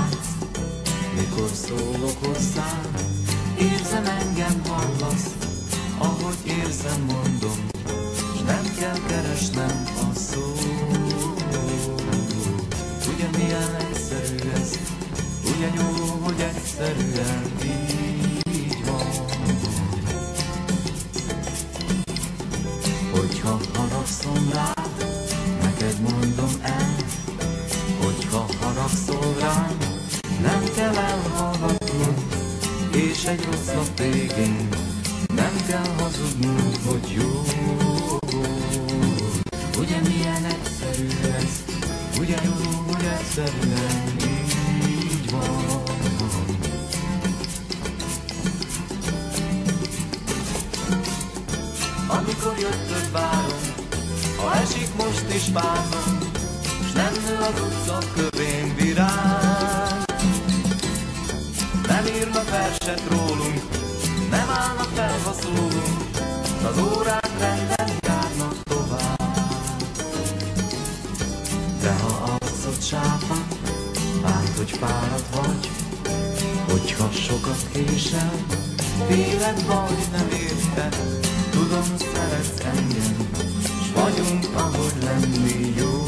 látsz, mikor szólok hozzád, érzem, engem hallasz, ahogy érzem, mondom, s nem kell keresnem a szót. Ugye milyen egyszerű ez, ugye jó, hogy egyszerűen így van. Hogyha haragszom rád, neked mondom el, hogyha haragszol rám, nem kell elhallgatnod, és egy rossz nap végén nem kell hazudnod, hogy jó. Ugye milyen egyszerű ez, ugye jó, hogy egyszerűen így van. Amikor jöttöd várom, ha esik most is párnom, s nem nő az utca kövén virág. Nem írnak verset rólunk, nem állnak fel, ha szólunk, az órák renden járnak tovább. De ha arcod sápadt, bánt, hogy fáradt vagy, hogyha sokat késel, féled vagy nem érted, tudom, szeretsz engem, s vagyunk, ahogy lenni jó.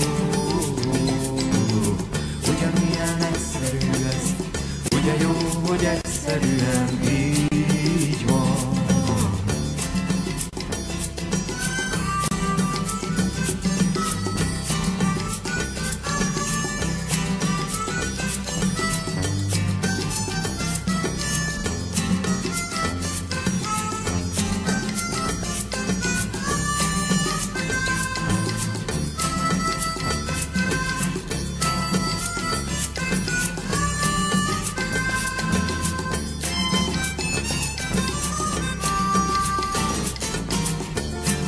Ugye milyen egyszerű ez, ugye jó, hogy egyszerűen így van.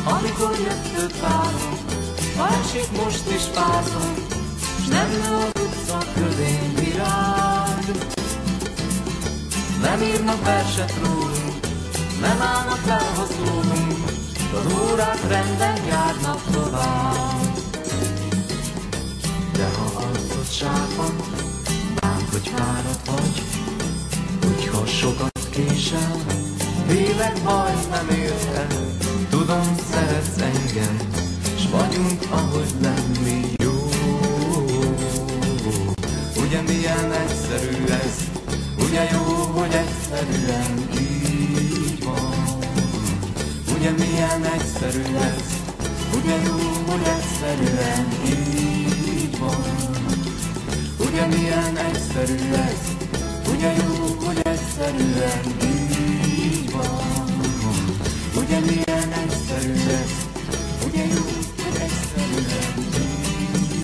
Amikor jöttöd várom, ha esik most is fázom, s nem nő az utca kövén virág. Nem írnak verset rólunk, nem állnak fel, ha szólunk, az órák renden járnak tovább. De ha arcod sápadt, bánt, hogy fáradt vagy, hogyha sokat késel, vélek baj, nem érted, tudom, szeretsz engem, s vagyunk, ahogy lenni jó. Ugye milyen egyszerű ez, ugye jó, hogy egyszerűen így van. Ugye milyen egyszerű ez, ugye jó, hogy egyszerűen így van. Ugye milyen egyszerű ez, ugye jó, hogy egyszerűen így van. Ugye milyen egyszerű ez, ugye jó, hogy egyszerűen így.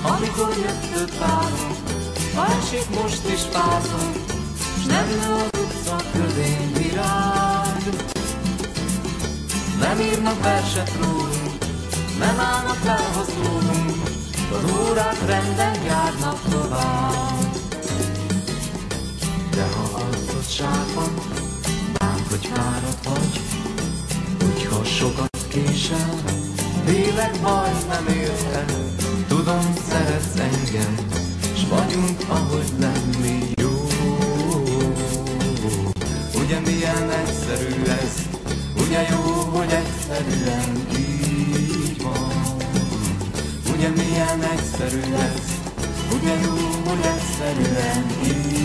Amikor jöttöd várom, ha esik most is fázom, s nem nő az utca kövén virág. Nem írnak verset rólunk, nem állnak fel, ha szólunk, az órák renden járnak tovább. De ha arcod sápadt, bánt, hogy fáradt vagy, hogyha sokat késel, vélek baj, nem érted, tudom, szeretsz engem, s vagyunk, ahogy lenni jó. Ugye milyen egyszerű ez, ugye jó, hogy egyszerűen így van. Ugye milyen egyszerű ez, ugye jó, hogy egyszerűen így van.